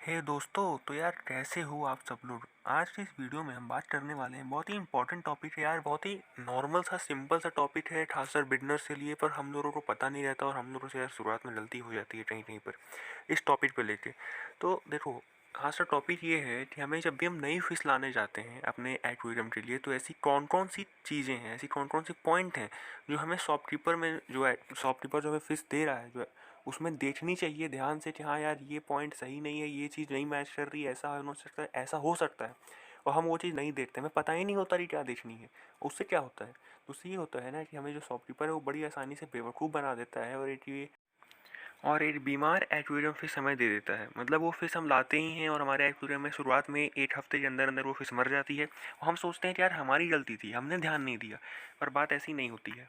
हे दोस्तों, तो यार कैसे हो आप सब लोग। आज की इस वीडियो में हम बात करने वाले हैं, बहुत ही इंपॉर्टेंट टॉपिक है यार, बहुत ही नॉर्मल सा सिंपल सा टॉपिक है खासकर बिगनर्स के लिए, पर हम लोगों को पता नहीं रहता और हम लोगों से यार शुरुआत में गलती हो जाती है कहीं कहीं पर इस टॉपिक को लेके। तो देखो, खासकर टॉपिक ये है कि हमें जब भी हम नई फिश लाने जाते हैं अपने एक्वेरियम के लिए, तो ऐसी कौन कौन सी चीज़ें हैं, ऐसी कौन कौन सी पॉइंट हैं जो हमें शॉपकीपर में जो है, शॉपकीपर जो हमें फ़िश दे रहा है जो है, उसमें देखनी चाहिए ध्यान से कि हाँ यार ये पॉइंट सही नहीं है, ये चीज़ नहीं मैच कर रही, ऐसा हो सकता है, ऐसा हो सकता है। और हम वो चीज़ नहीं देखते, हमें पता ही नहीं होता कि क्या देखनी है। उससे क्या होता है, उससे ये होता है ना कि हमें जो शॉपकीपर है वो बड़ी आसानी से बेवकूफ़ बना देता है और एक बीमार एक्वेरियम फिश हमें दे देता है। मतलब वो फिश हम लाते ही हैं और हमारे एक्वेरियम में शुरुआत में 1 हफ्ते के अंदर अंदर वो फिश मर जाती है और हम सोचते हैं कि यार हमारी गलती थी, हमने ध्यान नहीं दिया। पर बात ऐसी नहीं होती है।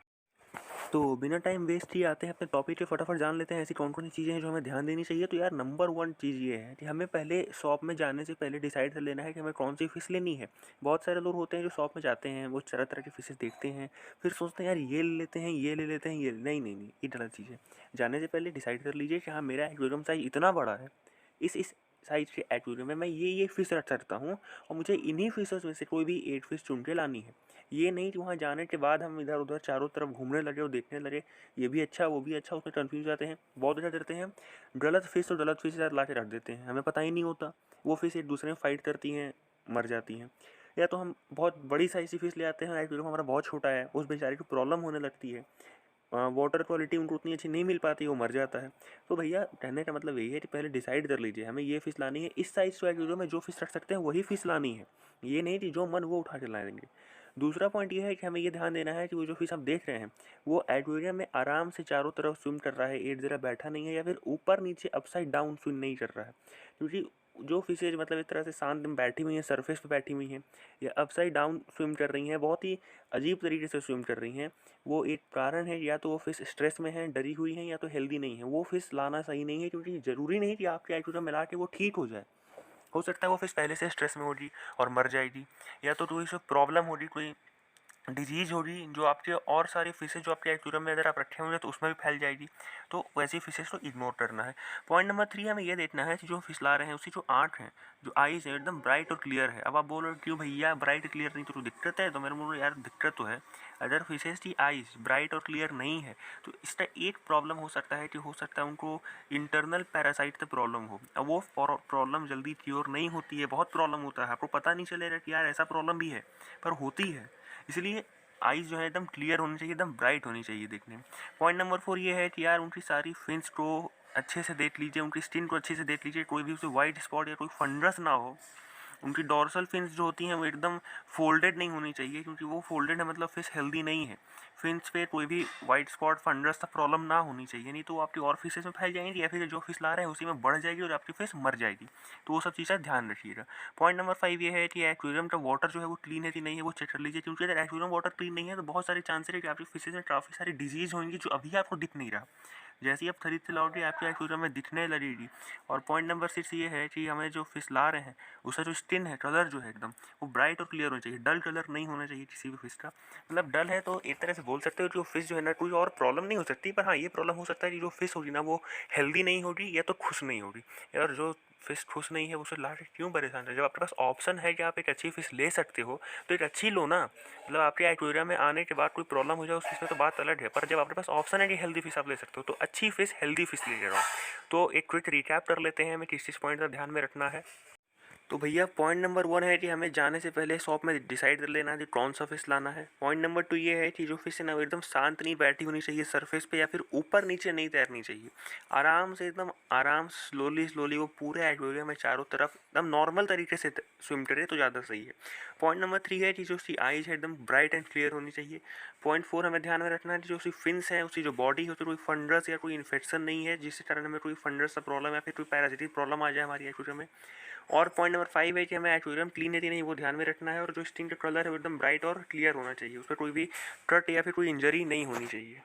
तो बिना टाइम वेस्ट किए आते हैं अपने टॉपिक पे, फटाफट जान लेते हैं ऐसी कौन कौन सी चीज़ें हैं जो हमें ध्यान देनी चाहिए। तो यार नंबर 1 चीज़ ये है कि हमें पहले शॉप में जाने से पहले डिसाइड कर लेना है कि हमें कौन सी फ़िश लेनी है। बहुत सारे लोग होते हैं जो शॉप में जाते हैं, वो तरह तरह की फ़िशेस देखते हैं, फिर सोचते हैं यार ये ले लेते हैं, ये ले लेते हैं, ये नहीं नहीं नहीं, ये गलत चीज़ है। जाने से पहले डिसाइड कर लीजिए कि हाँ मेरा एक्वेरियम साइज इतना बड़ा है, इस साइज के एक्वेरियम में मैं ये फ़िश रख सकता हूँ और मुझे इन्हीं फ़िशेस में से कोई भी 8 फ़िश चुन के लानी है। ये नहीं कि वहाँ जाने के बाद हम इधर उधर चारों तरफ घूमने लगे और देखने लगे, ये भी अच्छा वो भी अच्छा, उसमें कन्फ्यूज हो जाते हैं। बहुत अच्छा करते हैं, गलत फिश और गलत फिश यार ला के रख देते हैं, हमें पता ही नहीं होता। वो फिश एक दूसरे में फाइट करती हैं, मर जाती हैं। या तो हम बहुत बड़ी साइज की फिश ले आते हैं, एक्वेरियम हमारा बहुत छोटा है, उस बेचारे को प्रॉब्लम होने लगती है, वाटर क्वालिटी उनको उतनी अच्छी नहीं मिल पाती, वो मर जाता है। तो भैया कहने का मतलब यही है कि पहले डिसाइड कर लीजिए हमें ये फ़िश लानी है, इस साइज़ के एक्वेरियम में जो फ़िश रख सकते हैं वही फ़िश लानी है। ये नहीं कि जो मन वो उठा के लाएंगे। दूसरा पॉइंट ये है कि हमें ये ध्यान देना है कि वो जो फ़िश हम देख रहे हैं वो एक्वेरियम में आराम से चारों तरफ स्विम कर रहा है, एक जगह बैठा नहीं है या फिर ऊपर नीचे अपसाइड डाउन स्विम नहीं कर रहा है। क्योंकि जो फिशेज मतलब एक तरह से शांत में बैठी हुई हैं, सरफेस पे बैठी हुई हैं या अपसाइड डाउन स्विम कर रही हैं, बहुत ही अजीब तरीके से स्विम कर रही हैं, वो एक कारण है। या तो वो फिश स्ट्रेस में है, डरी हुई है, या तो हेल्दी नहीं है। वो फिश लाना सही नहीं है, क्योंकि ज़रूरी नहीं कि आपके एक्वेरियम में ला के वो ठीक हो जाए। हो सकता है वो फिश पहले से स्ट्रेस में होगी और मर जाएगी, या तो कोई उसमें प्रॉब्लम होगी, कोई डिजीज़ होगी जो आपके और सारी फिशेज जो आपके एक्वेरियम में अगर आप रखे होंगे तो उसमें भी फैल जाएगी। तो वैसी फिशेज को इग्नोर करना है। पॉइंट नंबर 3 हमें ये देखना है कि जो फिश ला रहे हैं उसकी जो आँख है, जो आईज़ है, एकदम ब्राइट और क्लियर है। अब आप बोल रहे हो क्यों भैया ब्राइट क्लियर नहीं, तो दिक्कत है? तो मेरे बोलो यार दिक्कत तो है। अगर फिशेज की आईज़ ब्राइट और क्लियर नहीं है तो इसका एक प्रॉब्लम हो सकता है कि हो सकता है उनको इंटरनल पैरासाइट से प्रॉब्लम हो। अब वो प्रॉब्लम जल्दी क्योर नहीं होती है, बहुत प्रॉब्लम होता है, आपको पता नहीं चलेगा कि यार ऐसा प्रॉब्लम भी है, पर होती है। इसलिए आईज़ जो है एकदम क्लियर होनी चाहिए, एकदम ब्राइट होनी चाहिए देखने में। पॉइंट नंबर 4 ये है कि यार उनकी सारी फिन्स को अच्छे से देख लीजिए, उनकी स्किन को अच्छे से देख लीजिए, कोई भी उसमें वाइट स्पॉट या कोई फंगस ना हो। उनकी डॉर्सल फिन्स जो होती हैं वो एकदम फोल्डेड नहीं होनी चाहिए, क्योंकि वो फोल्डेड है मतलब फिश हेल्दी नहीं है। फिन्स पे कोई भी वाइट स्पॉट फंगस का प्रॉब्लम ना होनी चाहिए, नहीं तो वो आपकी और फिशेज में फैल जाएंगी या फिर जो फिश ला रहे हैं उसी में बढ़ जाएगी और आपकी फिश मर जाएगी। तो वो सब चीज़ें ध्यान रखिएगा। पॉइंट नंबर 5 ये है कि एक्वेरियम का वाटर जो है वो क्लीन है कि नहीं है वो चेक कर लीजिए, क्योंकि अगर एक्वेरियम वाटर क्लीन नहीं है तो बहुत सारे चांसेस है कि आपकी फिशेज में काफ़ी सारी डिजीज़ होंगी जो अभी आपको दिख नहीं रहा, जैसे ही आप खरीद के लाओगे आपके एक्वेरियम में दिखने लगेगी। और पॉइंट नंबर 6 ये है कि हमें जो फिश ला रहे हैं उसका जो स्किन है, कलर जो है एकदम वो ब्राइट और क्लियर होना चाहिए, डल कलर नहीं होना चाहिए किसी भी फिश का। मतलब डल है तो एक तरह से बोल सकते हो कि वो फिश जो है ना, कोई और प्रॉब्लम नहीं हो सकती, पर हाँ ये प्रॉब्लम हो सकता है कि जो फिश होगी ना वो हेल्दी नहीं होगी या तो खुश नहीं होगी। और जो फिश खुश नहीं है उसे ला के क्यों परेशान है, जब आपके पास ऑप्शन है कि आप एक अच्छी फिश ले सकते हो तो एक अच्छी लो ना। मतलब आपके एक्वेरियम में आने के बाद कोई प्रॉब्लम हो जाए उस फिश में तो बात अलग है, पर जब आपके पास ऑप्शन है कि हेल्दी फिश आप ले सकते हो तो अच्छी फिश हेल्दी फिश ले रहा हूँ। तो एक क्विक रिकैप कर लेते हैं हमें किस किस पॉइंट का ध्यान में रखना है। तो भैया पॉइंट नंबर 1 है कि हमें जाने से पहले शॉप में डिसाइड कर लेना है कि कौन सा फ़िश लाना है। पॉइंट नंबर 2 ये है कि जो फ़िश है ना वो एकदम शांत नहीं बैठी होनी चाहिए सरफेस पे, या फिर ऊपर नीचे नहीं तैरनी चाहिए। आराम से एकदम आराम स्लोली स्लोली वो पूरे एक्वेरियम में चारों तरफ एकदम नॉर्मल तरीके से स्विम करे तो ज़्यादा सही है। पॉइंट नंबर 3 है कि जो उसकी आइज़ है एकदम ब्राइट एंड क्लियर होनी चाहिए। पॉइंट 4 हमें ध्यान में रखना है कि जो उसकी फिन्स है, उसकी जो बॉडी है उसमें कोई फंगस या कोई इन्फेक्शन नहीं है जिसके कारण हमें कोई फंगस का प्रॉब्लम या फिर कोई पैरासिटिक प्रॉब्लम आ जाए हमारी एक्वेरियम में। और पॉइंट नंबर 5 है कि हमें एक्वेरियम क्लीन है कि नहीं वो ध्यान में रखना है, और जो स्किन का कलर है वो एकदम ब्राइट और क्लियर होना चाहिए, उस पर कोई भी कट या फिर कोई इंजरी नहीं होनी चाहिए।